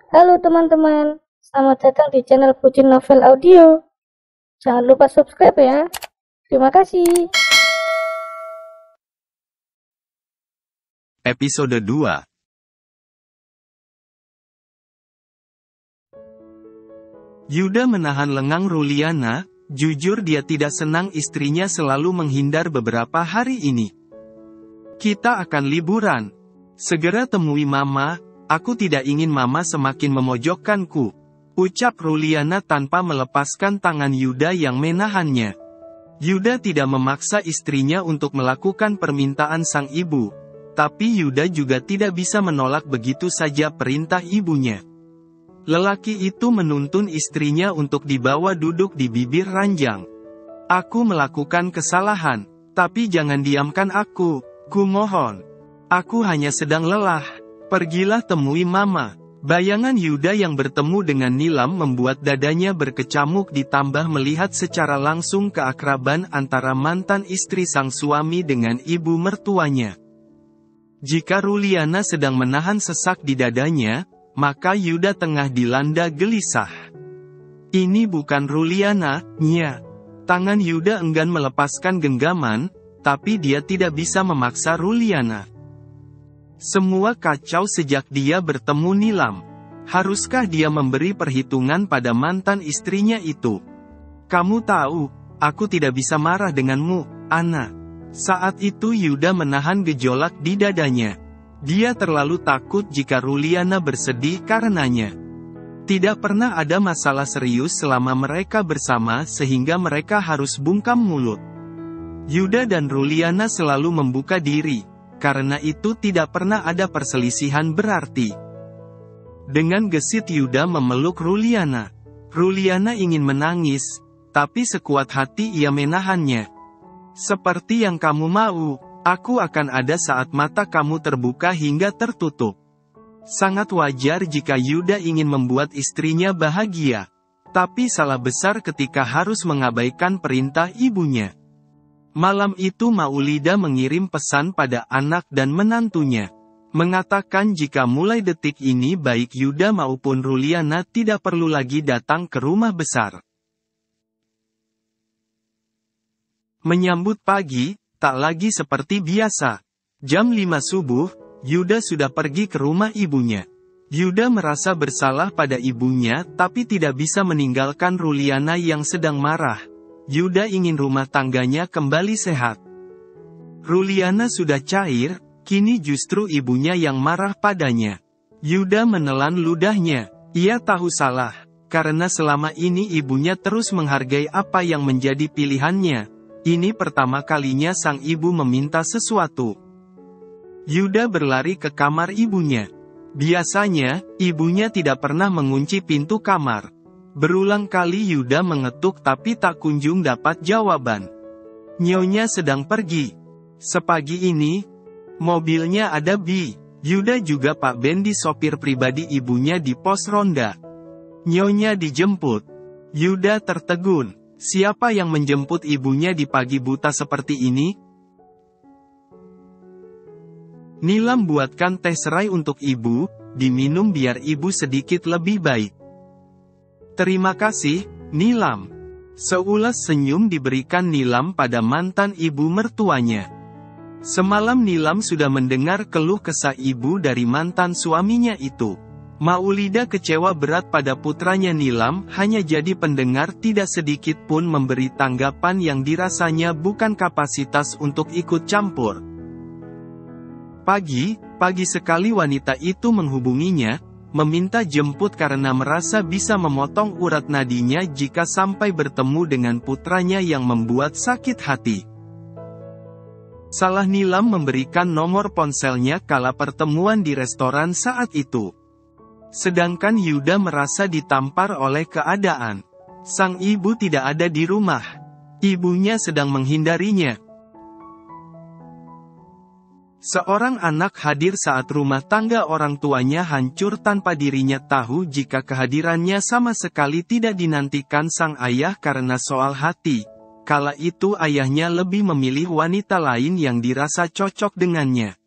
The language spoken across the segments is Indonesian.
Halo teman-teman, selamat datang di channel Pucin Novel Audio. Jangan lupa subscribe ya. Terima kasih. Episode 2. Yuda menahan lengang Ruliana. Jujur dia tidak senang istrinya selalu menghindar beberapa hari ini. Kita akan liburan. Segera temui mama, aku tidak ingin mama semakin memojokkanku, ucap Ruliana tanpa melepaskan tangan Yuda yang menahannya. Yuda tidak memaksa istrinya untuk melakukan permintaan sang ibu, tapi Yuda juga tidak bisa menolak begitu saja perintah ibunya. Lelaki itu menuntun istrinya untuk dibawa duduk di bibir ranjang. Aku melakukan kesalahan, tapi jangan diamkan aku, kumohon. Aku hanya sedang lelah. Pergilah temui mama. Bayangan Yuda yang bertemu dengan Nilam membuat dadanya berkecamuk ditambah melihat secara langsung keakraban antara mantan istri sang suami dengan ibu mertuanya. Jika Ruliana sedang menahan sesak di dadanya, maka Yuda tengah dilanda gelisah. Ini bukan Ruliana, nya. Tangan Yuda enggan melepaskan genggaman, tapi dia tidak bisa memaksa Ruliana. Semua kacau sejak dia bertemu Nilam. Haruskah dia memberi perhitungan pada mantan istrinya itu? Kamu tahu, aku tidak bisa marah denganmu, Ana. Saat itu Yuda menahan gejolak di dadanya. Dia terlalu takut jika Ruliana bersedih karenanya. Tidak pernah ada masalah serius selama mereka bersama sehingga mereka harus bungkam mulut. Yuda dan Ruliana selalu membuka diri, karena itu tidak pernah ada perselisihan berarti. Dengan gesit Yuda memeluk Ruliana. Ruliana ingin menangis, tapi sekuat hati ia menahannya. Seperti yang kamu mau. Aku akan ada saat mata kamu terbuka hingga tertutup. Sangat wajar jika Yuda ingin membuat istrinya bahagia. Tapi salah besar ketika harus mengabaikan perintah ibunya. Malam itu Maulida mengirim pesan pada anak dan menantunya. Mengatakan jika mulai detik ini baik Yuda maupun Ruliana tidak perlu lagi datang ke rumah besar. Menyambut pagi, tak lagi seperti biasa. Jam 5 subuh, Yuda sudah pergi ke rumah ibunya. Yuda merasa bersalah pada ibunya tapi tidak bisa meninggalkan Ruliana yang sedang marah. Yuda ingin rumah tangganya kembali sehat. Ruliana sudah cair, kini justru ibunya yang marah padanya. Yuda menelan ludahnya. Ia tahu salah, karena selama ini ibunya terus menghargai apa yang menjadi pilihannya. Ini pertama kalinya sang ibu meminta sesuatu. Yuda berlari ke kamar ibunya. Biasanya, ibunya tidak pernah mengunci pintu kamar. Berulang kali Yuda mengetuk tapi tak kunjung dapat jawaban. Nyonya sedang pergi. Sepagi ini, mobilnya ada Bi. Yuda juga Pak Bendi sopir pribadi ibunya di pos ronda. Nyonya dijemput. Yuda tertegun. Siapa yang menjemput ibunya di pagi buta seperti ini? Nilam buatkan teh serai untuk ibu, diminum biar ibu sedikit lebih baik. Terima kasih, Nilam. Seulas senyum diberikan Nilam pada mantan ibu mertuanya. Semalam Nilam sudah mendengar keluh kesah ibu dari mantan suaminya itu. Maulida kecewa berat pada putranya Nilam, hanya jadi pendengar tidak sedikit pun memberi tanggapan yang dirasanya bukan kapasitas untuk ikut campur. Pagi sekali wanita itu menghubunginya, meminta jemput karena merasa bisa memotong urat nadinya jika sampai bertemu dengan putranya yang membuat sakit hati. Salah Nilam memberikan nomor ponselnya kala pertemuan di restoran saat itu. Sedangkan Yuda merasa ditampar oleh keadaan. Sang ibu tidak ada di rumah. Ibunya sedang menghindarinya. Seorang anak hadir saat rumah tangga orang tuanya hancur tanpa dirinya tahu jika kehadirannya sama sekali tidak dinantikan sang ayah karena soal hati. Kala itu ayahnya lebih memilih wanita lain yang dirasa cocok dengannya.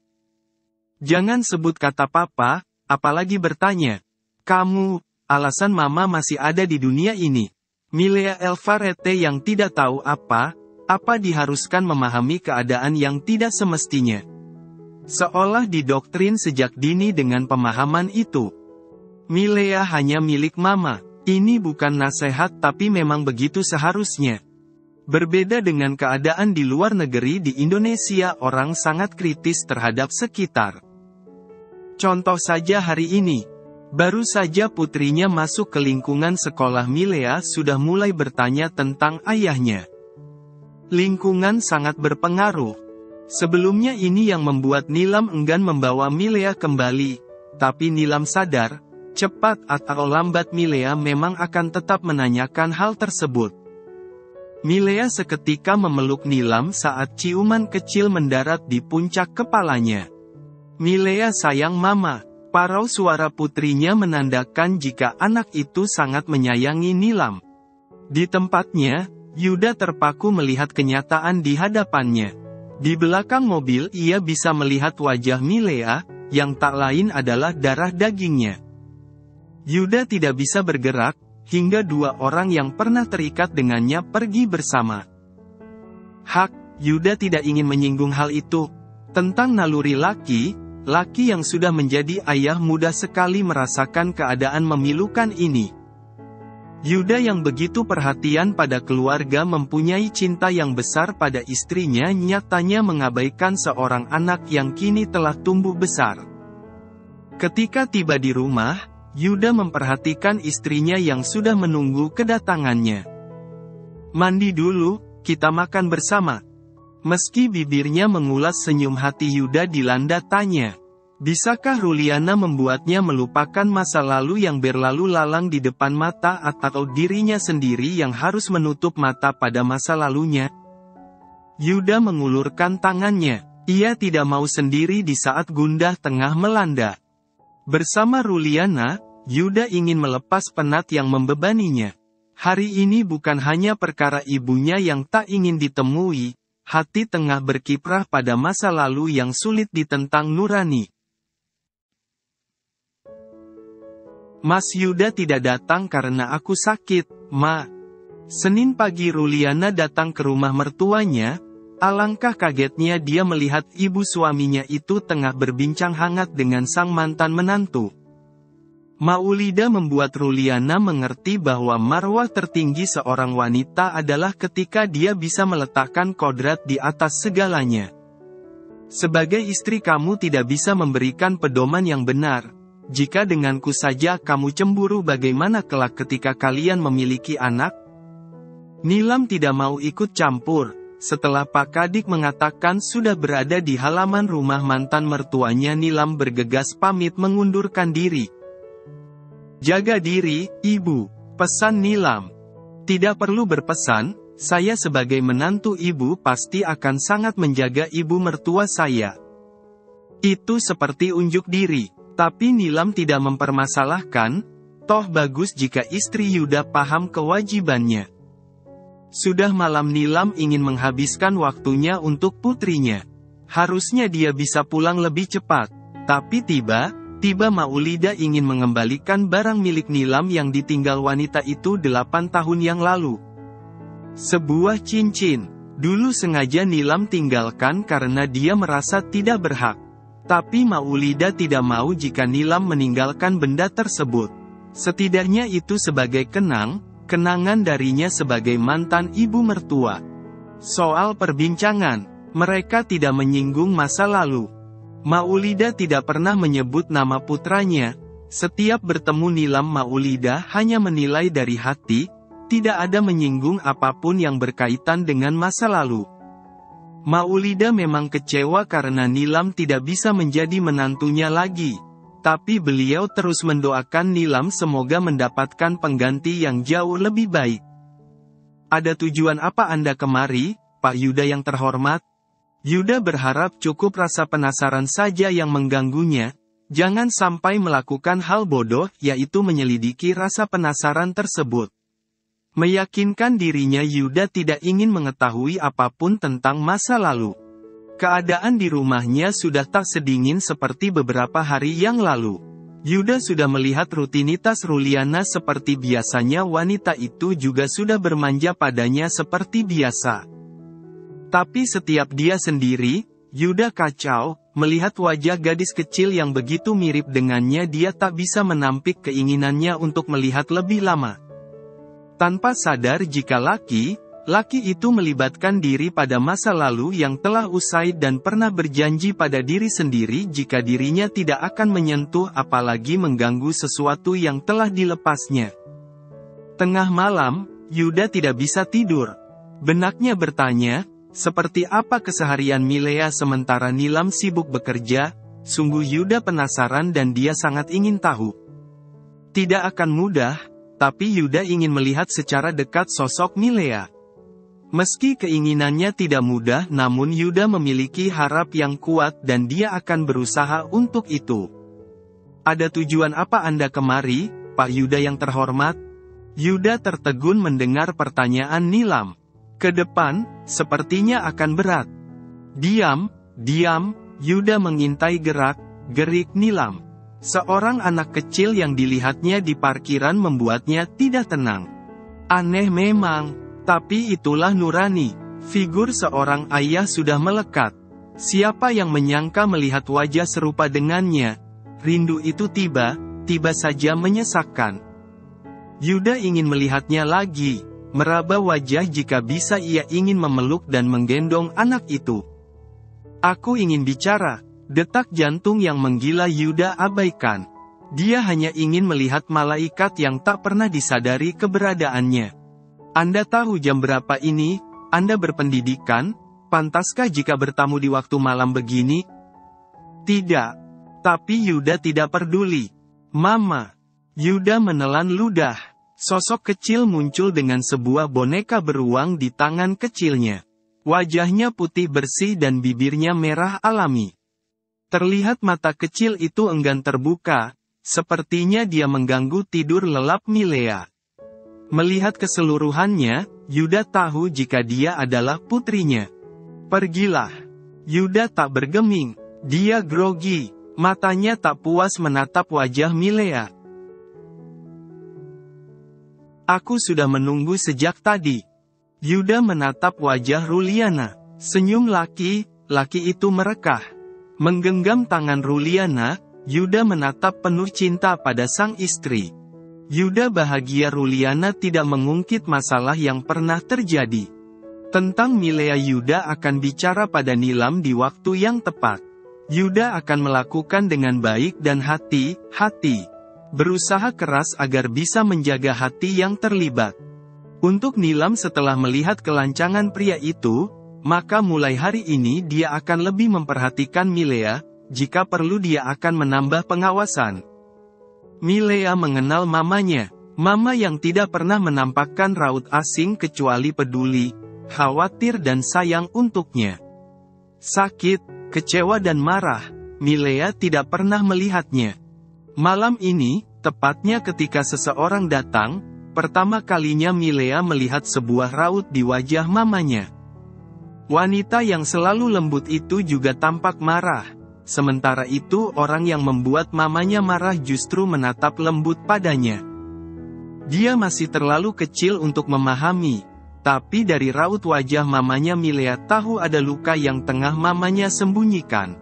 Jangan sebut kata papa, apalagi bertanya. Kamu, alasan Mama masih ada di dunia ini. Milea Alvarete yang tidak tahu apa diharuskan memahami keadaan yang tidak semestinya. Seolah didoktrin sejak dini dengan pemahaman itu. Milea hanya milik Mama. Ini bukan nasihat tapi memang begitu seharusnya. Berbeda dengan keadaan di luar negeri, di Indonesia orang sangat kritis terhadap sekitar. Contoh saja hari ini. Baru saja putrinya masuk ke lingkungan sekolah, Milea sudah mulai bertanya tentang ayahnya. Lingkungan sangat berpengaruh. Sebelumnya ini yang membuat Nilam enggan membawa Milea kembali. Tapi Nilam sadar, cepat atau lambat Milea memang akan tetap menanyakan hal tersebut. Milea seketika memeluk Nilam saat ciuman kecil mendarat di puncak kepalanya. Milea sayang Mama. Parau suara putrinya menandakan jika anak itu sangat menyayangi Nilam. Di tempatnya, Yuda terpaku melihat kenyataan di hadapannya. Di belakang mobil ia bisa melihat wajah Milea, yang tak lain adalah darah dagingnya. Yuda tidak bisa bergerak, hingga dua orang yang pernah terikat dengannya pergi bersama. Yuda tidak ingin menyinggung hal itu. Tentang naluri laki yang sudah menjadi ayah mudah sekali merasakan keadaan memilukan ini. Yuda yang begitu perhatian pada keluarga, mempunyai cinta yang besar pada istrinya, nyatanya mengabaikan seorang anak yang kini telah tumbuh besar. Ketika tiba di rumah, Yuda memperhatikan istrinya yang sudah menunggu kedatangannya. "Mandi dulu, kita makan bersama." Meski bibirnya mengulas senyum, hati Yuda dilanda tanya. Bisakah Ruliana membuatnya melupakan masa lalu yang berlalu lalang di depan mata, atau dirinya sendiri yang harus menutup mata pada masa lalunya? Yuda mengulurkan tangannya. Ia tidak mau sendiri di saat gundah tengah melanda. Bersama Ruliana, Yuda ingin melepas penat yang membebaninya. Hari ini bukan hanya perkara ibunya yang tak ingin ditemui. Hati tengah berkiprah pada masa lalu yang sulit ditentang nurani. "Mas Yuda tidak datang karena aku sakit, Ma." Senin pagi Ruliana datang ke rumah mertuanya. Alangkah kagetnya dia melihat ibu suaminya itu tengah berbincang hangat dengan sang mantan menantu. Maulida membuat Ruliana mengerti bahwa marwah tertinggi seorang wanita adalah ketika dia bisa meletakkan kodrat di atas segalanya. "Sebagai istri kamu tidak bisa memberikan pedoman yang benar. Jika denganku saja kamu cemburu, bagaimana kelak ketika kalian memiliki anak?" Nilam tidak mau ikut campur. Setelah Pak Kadik mengatakan sudah berada di halaman rumah mantan mertuanya, Nilam bergegas pamit mengundurkan diri. "Jaga diri, Ibu," pesan Nilam. "Tidak perlu berpesan, saya sebagai menantu Ibu pasti akan sangat menjaga ibu mertua saya." Itu seperti unjuk diri, tapi Nilam tidak mempermasalahkan, toh bagus jika istri Yuda paham kewajibannya. Sudah malam, Nilam ingin menghabiskan waktunya untuk putrinya. Harusnya dia bisa pulang lebih cepat, tapi tiba Maulida ingin mengembalikan barang milik Nilam yang ditinggal wanita itu 8 tahun yang lalu. Sebuah cincin. Dulu sengaja Nilam tinggalkan karena dia merasa tidak berhak. Tapi Maulida tidak mau jika Nilam meninggalkan benda tersebut. Setidaknya itu sebagai kenangan darinya sebagai mantan ibu mertua. Soal perbincangan, mereka tidak menyinggung masa lalu. Maulida tidak pernah menyebut nama putranya. Setiap bertemu Nilam, Maulida hanya menilai dari hati, tidak ada menyinggung apapun yang berkaitan dengan masa lalu. Maulida memang kecewa karena Nilam tidak bisa menjadi menantunya lagi. Tapi beliau terus mendoakan Nilam semoga mendapatkan pengganti yang jauh lebih baik. "Ada tujuan apa Anda kemari, Pak Yuda yang terhormat?" Yuda berharap cukup rasa penasaran saja yang mengganggunya. Jangan sampai melakukan hal bodoh, yaitu menyelidiki rasa penasaran tersebut. Meyakinkan dirinya, Yuda tidak ingin mengetahui apapun tentang masa lalu. Keadaan di rumahnya sudah tak sedingin seperti beberapa hari yang lalu. Yuda sudah melihat rutinitas Ruliana seperti biasanya, wanita itu juga sudah bermanja padanya seperti biasa. Tapi setiap dia sendiri, Yuda kacau, melihat wajah gadis kecil yang begitu mirip dengannya. Dia tak bisa menampik keinginannya untuk melihat lebih lama. Tanpa sadar jika laki itu melibatkan diri pada masa lalu yang telah usai dan pernah berjanji pada diri sendiri jika dirinya tidak akan menyentuh apalagi mengganggu sesuatu yang telah dilepasnya. Tengah malam, Yuda tidak bisa tidur. Benaknya bertanya, seperti apa keseharian Milea sementara Nilam sibuk bekerja? Sungguh Yuda penasaran dan dia sangat ingin tahu. Tidak akan mudah, tapi Yuda ingin melihat secara dekat sosok Milea. Meski keinginannya tidak mudah, namun Yuda memiliki harap yang kuat dan dia akan berusaha untuk itu. Ada tujuan apa Anda kemari, Pak Yuda yang terhormat? Yuda tertegun mendengar pertanyaan Nilam. Ke depan, sepertinya akan berat. Diam, Yuda mengintai gerik Nilam. Seorang anak kecil yang dilihatnya di parkiran membuatnya tidak tenang. Aneh memang. Tapi itulah nurani. Figur seorang ayah sudah melekat. Siapa yang menyangka melihat wajah serupa dengannya? Rindu itu tiba saja menyesakkan. Yuda ingin melihatnya lagi, meraba wajah jika bisa ia ingin memeluk dan menggendong anak itu. Aku ingin bicara. Detak jantung yang menggila Yuda abaikan. Dia hanya ingin melihat malaikat yang tak pernah disadari keberadaannya. Anda tahu jam berapa ini? Anda berpendidikan? Pantaskah jika bertamu di waktu malam begini? Tidak. Tapi Yuda tidak peduli. Mama. Yuda menelan ludah. Sosok kecil muncul dengan sebuah boneka beruang di tangan kecilnya. Wajahnya putih bersih dan bibirnya merah alami. Terlihat mata kecil itu enggan terbuka, sepertinya dia mengganggu tidur lelap Milea. Melihat keseluruhannya, Yuda tahu jika dia adalah putrinya. Pergilah. Yuda tak bergeming. Dia grogi. Matanya tak puas menatap wajah Milea. Aku sudah menunggu sejak tadi. Yuda menatap wajah Ruliana. Senyum laki itu merekah. Menggenggam tangan Ruliana, Yuda menatap penuh cinta pada sang istri. Yuda bahagia Ruliana tidak mengungkit masalah yang pernah terjadi. Tentang Milea Yuda akan bicara pada Nilam di waktu yang tepat. Yuda akan melakukan dengan baik dan hati-hati. Berusaha keras agar bisa menjaga hati yang terlibat. Untuk Nilam setelah melihat kelancangan pria itu, maka mulai hari ini dia akan lebih memperhatikan Milea, jika perlu dia akan menambah pengawasan. Milea mengenal mamanya, mama yang tidak pernah menampakkan raut asing kecuali peduli, khawatir dan sayang untuknya. Sakit, kecewa dan marah, Milea tidak pernah melihatnya. Malam ini, tepatnya ketika seseorang datang, pertama kalinya Milea melihat sebuah raut di wajah mamanya. Wanita yang selalu lembut itu juga tampak marah. Sementara itu orang yang membuat mamanya marah justru menatap lembut padanya. Dia masih terlalu kecil untuk memahami, tapi dari raut wajah mamanya Milea tahu ada luka yang tengah mamanya sembunyikan.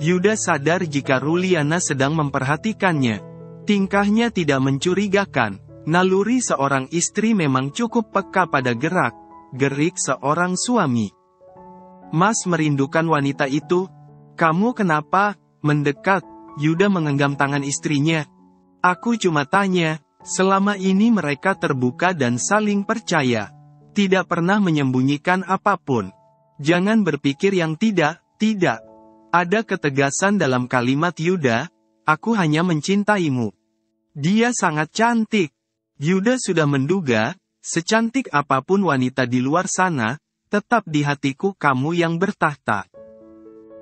Yuda sadar jika Ruliana sedang memperhatikannya. Tingkahnya tidak mencurigakan. Naluri seorang istri memang cukup peka pada gerik seorang suami. Mas merindukan wanita itu. Kamu kenapa? Mendekat. Yuda menggenggam tangan istrinya. Aku cuma tanya. Selama ini mereka terbuka dan saling percaya. Tidak pernah menyembunyikan apapun. Jangan berpikir yang tidak. Ada ketegasan dalam kalimat Yuda. Aku hanya mencintaimu. Dia sangat cantik. Yuda sudah menduga, secantik apapun wanita di luar sana, tetap di hatiku kamu yang bertahta.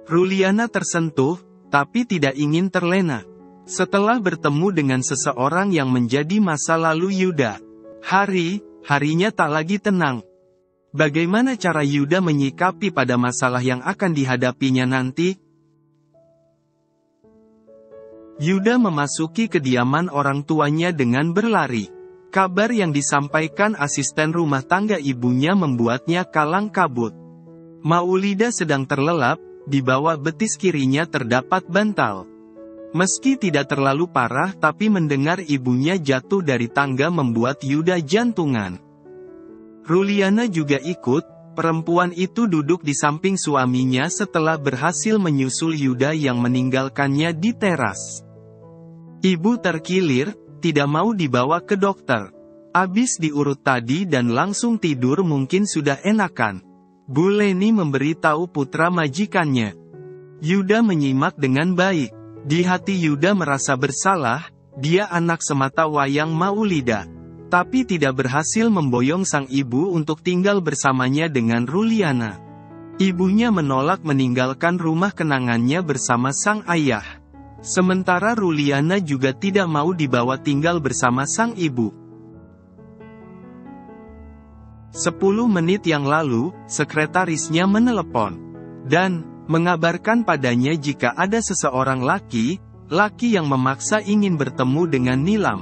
Ruliana tersentuh, tapi tidak ingin terlena. Setelah bertemu dengan seseorang yang menjadi masa lalu Yuda, harinya tak lagi tenang. Bagaimana cara Yuda menyikapi pada masalah yang akan dihadapinya nanti? Yuda memasuki kediaman orang tuanya dengan berlari. Kabar yang disampaikan asisten rumah tangga ibunya membuatnya kalang kabut. Maulida sedang terlelap, di bawah betis kirinya terdapat bantal. Meski tidak terlalu parah tapi mendengar ibunya jatuh dari tangga membuat Yuda jantungan. Ruliana juga ikut, perempuan itu duduk di samping suaminya setelah berhasil menyusul Yuda yang meninggalkannya di teras. Ibu terkilir, tidak mau dibawa ke dokter. Abis diurut tadi dan langsung tidur mungkin sudah enakan. Bu Leni memberitahu putra majikannya. Yuda menyimak dengan baik. Di hati Yuda merasa bersalah, dia anak semata wayang Maulida. Tapi tidak berhasil memboyong sang ibu untuk tinggal bersamanya dengan Ruliana. Ibunya menolak meninggalkan rumah kenangannya bersama sang ayah. Sementara Ruliana juga tidak mau dibawa tinggal bersama sang ibu. 10 menit yang lalu, sekretarisnya menelepon dan mengabarkan padanya jika ada seseorang laki yang memaksa ingin bertemu dengan Nilam.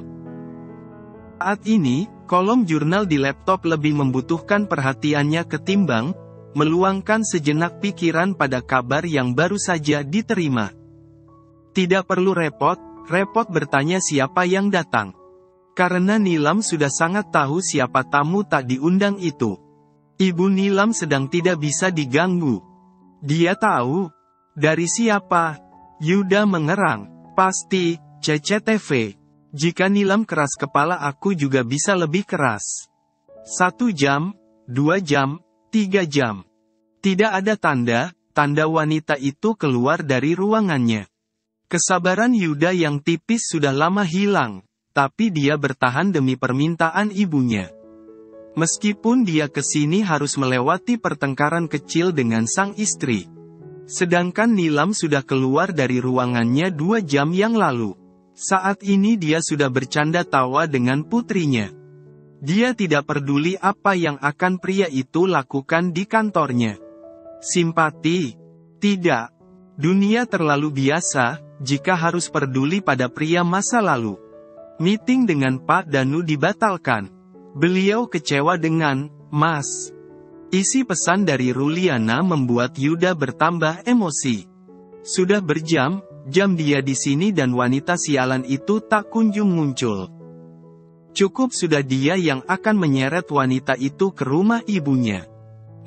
Saat ini, kolom jurnal di laptop lebih membutuhkan perhatiannya ketimbang meluangkan sejenak pikiran pada kabar yang baru saja diterima. Tidak perlu repot bertanya siapa yang datang. Karena Nilam sudah sangat tahu siapa tamu tak diundang itu. Ibu Nilam sedang tidak bisa diganggu. Dia tahu. Dari siapa? Yuda mengerang. Pasti, CCTV. Jika Nilam keras kepala aku juga bisa lebih keras. 1 jam, 2 jam, 3 jam. Tidak ada tanda wanita itu keluar dari ruangannya. Kesabaran Yuda yang tipis sudah lama hilang, tapi dia bertahan demi permintaan ibunya. Meskipun dia kesini harus melewati pertengkaran kecil dengan sang istri. Sedangkan Nilam sudah keluar dari ruangannya 2 jam yang lalu. Saat ini dia sudah bercanda tawa dengan putrinya. Dia tidak peduli apa yang akan pria itu lakukan di kantornya. Simpati? Tidak. Dunia terlalu biasa, jika harus peduli pada pria masa lalu. Meeting dengan Pak Danu dibatalkan. Beliau kecewa dengan, Mas. Isi pesan dari Ruliana membuat Yuda bertambah emosi. Sudah berjam-jam dia di sini dan wanita sialan itu tak kunjung muncul. Cukup sudah dia yang akan menyeret wanita itu ke rumah ibunya.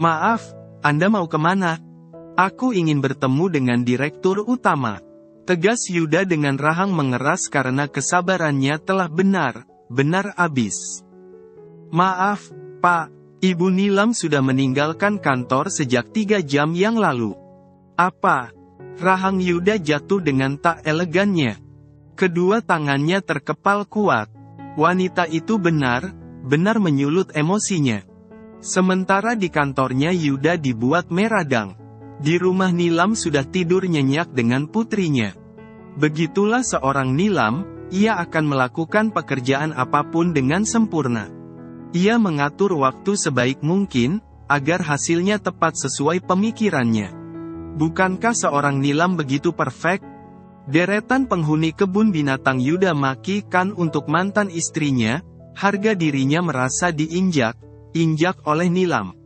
Maaf, Anda mau kemana? Aku ingin bertemu dengan direktur utama. Tegas Yuda dengan rahang mengeras karena kesabarannya telah benar-benar habis. Maaf, Pak. Ibu Nilam sudah meninggalkan kantor sejak 3 jam yang lalu. Apa? Rahang Yuda jatuh dengan tak elegannya. Kedua tangannya terkepal kuat. Wanita itu benar-benar menyulut emosinya. Sementara di kantornya Yuda dibuat meradang. Di rumah Nilam sudah tidur nyenyak dengan putrinya. Begitulah seorang Nilam, ia akan melakukan pekerjaan apapun dengan sempurna. Ia mengatur waktu sebaik mungkin, agar hasilnya tepat sesuai pemikirannya. Bukankah seorang Nilam begitu perfect? Deretan penghuni kebun binatang Yuda makikan untuk mantan istrinya, harga dirinya merasa diinjak oleh Nilam.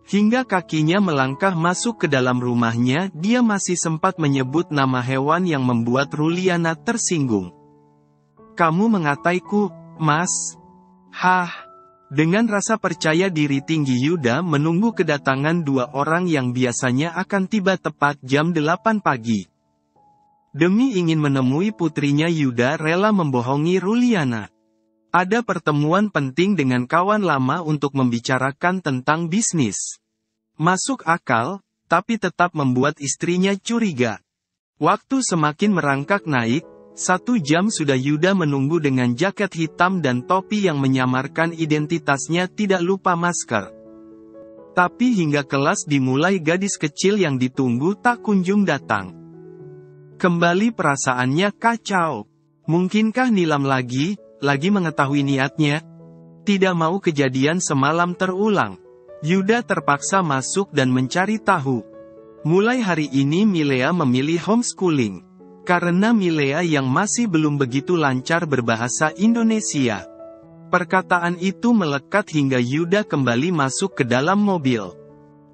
Hingga kakinya melangkah masuk ke dalam rumahnya, dia masih sempat menyebut nama hewan yang membuat Ruliana tersinggung. Kamu mengataiku, Mas? Hah? Dengan rasa percaya diri tinggi Yuda menunggu kedatangan 2 orang yang biasanya akan tiba tepat jam 8 pagi. Demi ingin menemui putrinya Yuda rela membohongi Ruliana. Ada pertemuan penting dengan kawan lama untuk membicarakan tentang bisnis. Masuk akal, tapi tetap membuat istrinya curiga. Waktu semakin merangkak naik, 1 jam sudah Yuda menunggu dengan jaket hitam dan topi yang menyamarkan identitasnya tidak lupa masker. Tapi hingga kelas dimulai gadis kecil yang ditunggu tak kunjung datang. Kembali perasaannya kacau. Mungkinkah Nilam lagi mengetahui niatnya? Tidak mau kejadian semalam terulang. Yuda terpaksa masuk dan mencari tahu. Mulai hari ini Milea memilih homeschooling. Karena Milea yang masih belum begitu lancar berbahasa Indonesia. Perkataan itu melekat hingga Yuda kembali masuk ke dalam mobil.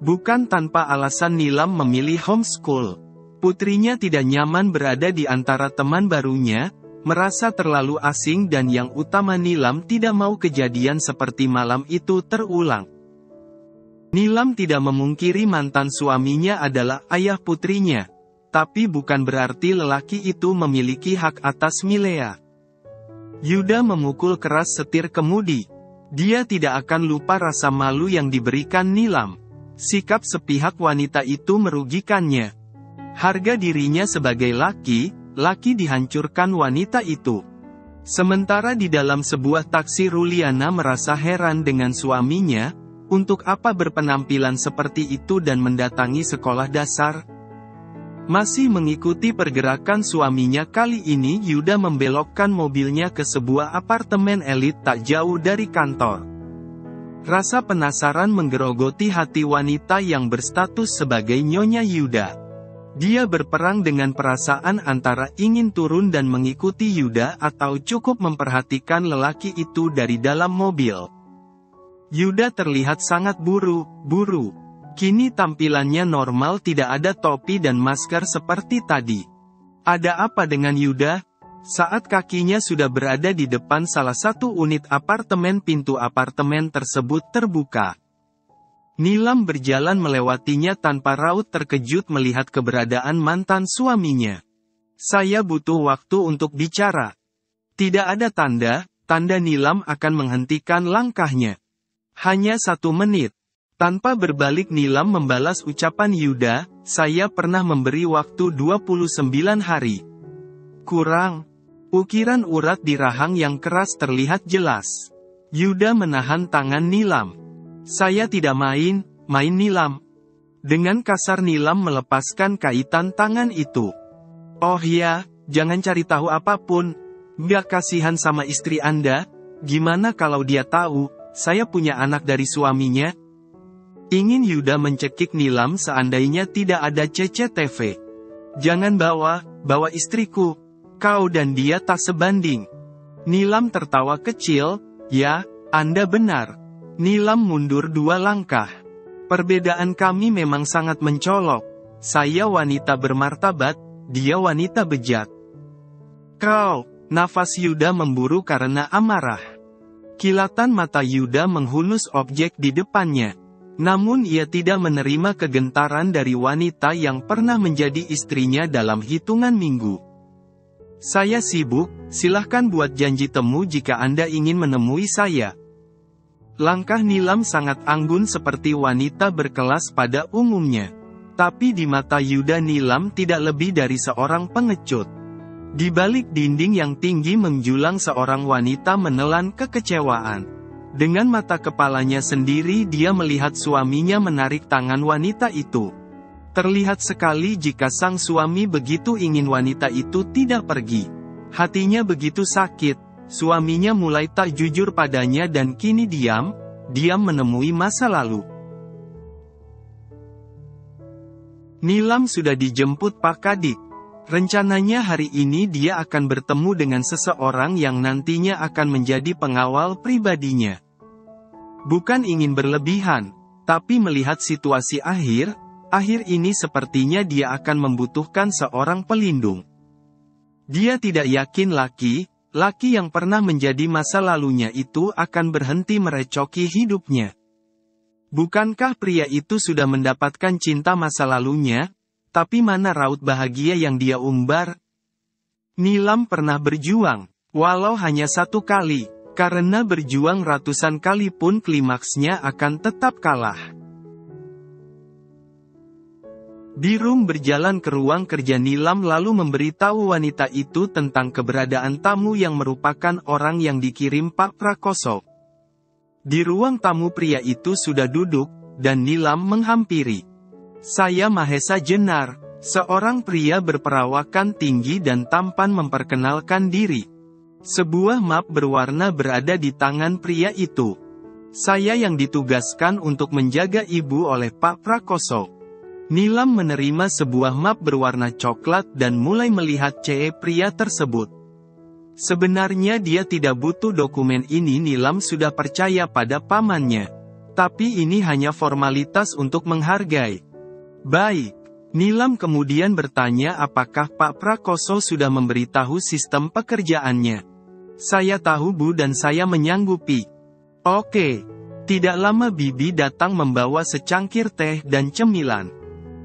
Bukan tanpa alasan Nilam memilih homeschool. Putrinya tidak nyaman berada di antara teman barunya, merasa terlalu asing dan yang utama Nilam tidak mau kejadian seperti malam itu terulang. Nilam tidak memungkiri mantan suaminya adalah ayah putrinya. Tapi bukan berarti lelaki itu memiliki hak atas Milea. Yuda memukul keras setir kemudi. Dia tidak akan lupa rasa malu yang diberikan Nilam. Sikap sepihak wanita itu merugikannya. Harga dirinya sebagai laki dihancurkan wanita itu. Sementara di dalam sebuah taksi Ruliana merasa heran dengan suaminya, untuk apa berpenampilan seperti itu dan mendatangi sekolah dasar? Masih mengikuti pergerakan suaminya kali ini Yuda membelokkan mobilnya ke sebuah apartemen elit tak jauh dari kantor. Rasa penasaran menggerogoti hati wanita yang berstatus sebagai Nyonya Yuda. Dia berperang dengan perasaan antara ingin turun dan mengikuti Yuda atau cukup memperhatikan lelaki itu dari dalam mobil. Yuda terlihat sangat buru-buru. Kini tampilannya normal, tidak ada topi dan masker seperti tadi. Ada apa dengan Yuda? Saat kakinya sudah berada di depan salah satu unit apartemen, pintu apartemen tersebut terbuka. Nilam berjalan melewatinya tanpa raut terkejut melihat keberadaan mantan suaminya. Saya butuh waktu untuk bicara. Tidak ada tanda Nilam akan menghentikan langkahnya. Hanya 1 menit. Tanpa berbalik Nilam membalas ucapan Yuda, saya pernah memberi waktu 29 hari. Kurang. Ukiran urat di rahang yang keras terlihat jelas. Yuda menahan tangan Nilam. Saya tidak main Nilam. Dengan kasar Nilam melepaskan kaitan tangan itu. Oh ya, jangan cari tahu apapun. Gak kasihan sama istri Anda? Gimana kalau dia tahu, saya punya anak dari suaminya? Ingin Yuda mencekik Nilam seandainya tidak ada CCTV. Jangan bawa istriku. Kau dan dia tak sebanding. Nilam tertawa kecil. Ya, Anda benar. Nilam mundur 2 langkah. Perbedaan kami memang sangat mencolok. Saya wanita bermartabat, dia wanita bejat. Kau, nafas Yuda memburu karena amarah. Kilatan mata Yuda menghunus objek di depannya. Namun ia tidak menerima kegentaran dari wanita yang pernah menjadi istrinya dalam hitungan minggu. Saya sibuk, silahkan buat janji temu jika Anda ingin menemui saya. Langkah Nilam sangat anggun seperti wanita berkelas pada umumnya. Tapi di mata Yuda Nilam tidak lebih dari seorang pengecut. Di balik dinding yang tinggi menjulang seorang wanita menelan kekecewaan. Dengan mata kepalanya sendiri dia melihat suaminya menarik tangan wanita itu. Terlihat sekali jika sang suami begitu ingin wanita itu tidak pergi. Hatinya begitu sakit, suaminya mulai tak jujur padanya dan kini diam menemui masa lalu. Nilam sudah dijemput Pak Kadik. Rencananya hari ini dia akan bertemu dengan seseorang yang nantinya akan menjadi pengawal pribadinya. Bukan ingin berlebihan, tapi melihat situasi akhir ini sepertinya dia akan membutuhkan seorang pelindung. Dia tidak yakin laki yang pernah menjadi masa lalunya itu akan berhenti merecoki hidupnya. Bukankah pria itu sudah mendapatkan cinta masa lalunya? Tapi mana raut bahagia yang dia umbar? Nilam pernah berjuang, walau hanya 1 kali, karena berjuang ratusan kali pun klimaksnya akan tetap kalah. Birum berjalan ke ruang kerja Nilam lalu memberitahu wanita itu tentang keberadaan tamu yang merupakan orang yang dikirim Pak Prakoso. Di ruang tamu pria itu sudah duduk, dan Nilam menghampiri. Saya Mahesa Jenar, seorang pria berperawakan tinggi dan tampan memperkenalkan diri. Sebuah map berwarna berada di tangan pria itu. Saya yang ditugaskan untuk menjaga ibu oleh Pak Prakoso. Nilam menerima sebuah map berwarna coklat dan mulai melihat pria tersebut. Sebenarnya dia tidak butuh dokumen ini. Nilam sudah percaya pada pamannya. Tapi ini hanya formalitas untuk menghargai. Baik. Nilam kemudian bertanya apakah Pak Prakoso sudah memberitahu sistem pekerjaannya. Saya tahu Bu dan saya menyanggupi. Oke. Tidak lama Bibi datang membawa secangkir teh dan cemilan.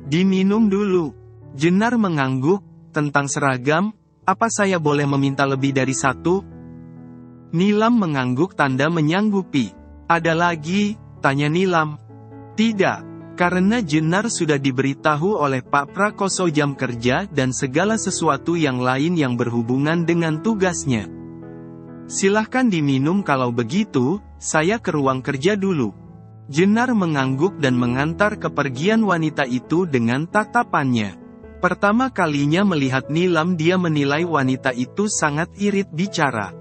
Diminum dulu. Jenar mengangguk, tentang seragam, apa saya boleh meminta lebih dari satu? Nilam mengangguk tanda menyanggupi. Ada lagi? Tanya Nilam. Tidak, karena Jenar sudah diberitahu oleh Pak Prakoso jam kerja dan segala sesuatu yang lain yang berhubungan dengan tugasnya. Silahkan diminum kalau begitu, saya ke ruang kerja dulu. Jenar mengangguk dan mengantar kepergian wanita itu dengan tatapannya. Pertama kalinya melihat Nilam dia menilai wanita itu sangat irit bicara.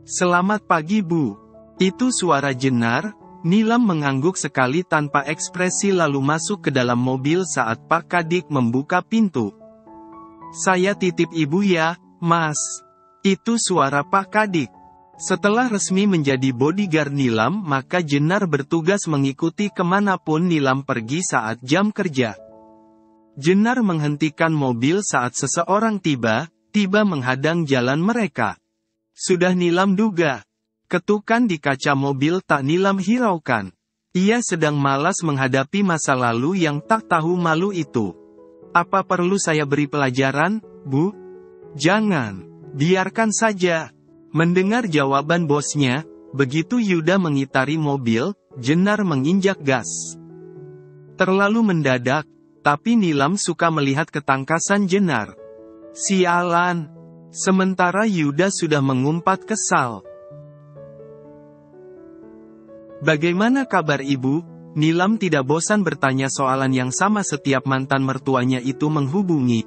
Selamat pagi Bu. Itu suara Jenar. Nilam mengangguk sekali tanpa ekspresi lalu masuk ke dalam mobil saat Pak Kadik membuka pintu. Saya titip Ibu ya, Mas. Itu suara Pak Kadik. Setelah resmi menjadi bodyguard Nilam maka Jenar bertugas mengikuti kemanapun Nilam pergi saat jam kerja. Jenar menghentikan mobil saat seseorang tiba menghadang jalan mereka. Sudah Nilam duga. Ketukan di kaca mobil tak Nilam hiraukan. Ia sedang malas menghadapi masa lalu yang tak tahu malu itu. Apa perlu saya beri pelajaran, Bu? Jangan. Biarkan saja. Mendengar jawaban bosnya, begitu Yuda mengitari mobil, Jenar menginjak gas. Terlalu mendadak, tapi Nilam suka melihat ketangkasan Jenar. Sialan. Sementara Yuda sudah mengumpat kesal. Bagaimana kabar Ibu? Nilam tidak bosan bertanya soalan yang sama setiap mantan mertuanya itu menghubungi.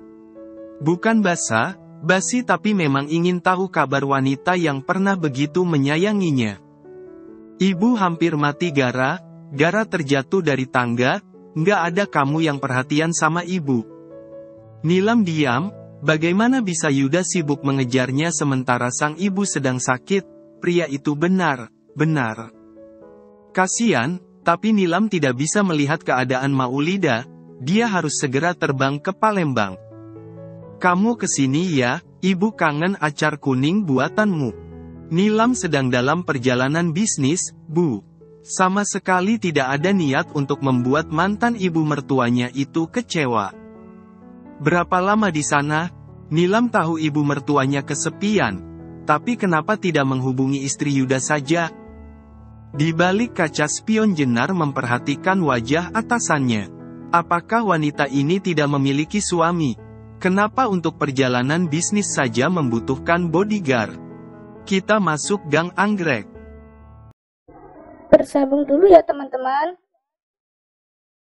Bukan basi tapi memang ingin tahu kabar wanita yang pernah begitu menyayanginya. Ibu hampir mati gara terjatuh dari tangga, nggak ada kamu yang perhatian sama ibu. Nilam diam, bagaimana bisa Yuda sibuk mengejarnya sementara sang ibu sedang sakit, pria itu benar. Kasian, tapi Nilam tidak bisa melihat keadaan Maulida, dia harus segera terbang ke Palembang. Kamu kesini ya, ibu kangen acar kuning buatanmu. Nilam sedang dalam perjalanan bisnis, Bu. Sama sekali tidak ada niat untuk membuat mantan ibu mertuanya itu kecewa. Berapa lama di sana? Nilam tahu ibu mertuanya kesepian. Tapi kenapa tidak menghubungi istri Yuda saja? Di balik kaca spion Jenar memperhatikan wajah atasannya. Apakah wanita ini tidak memiliki suami? Kenapa untuk perjalanan bisnis saja membutuhkan bodyguard? Kita masuk gang anggrek. Bersambung dulu ya teman-teman.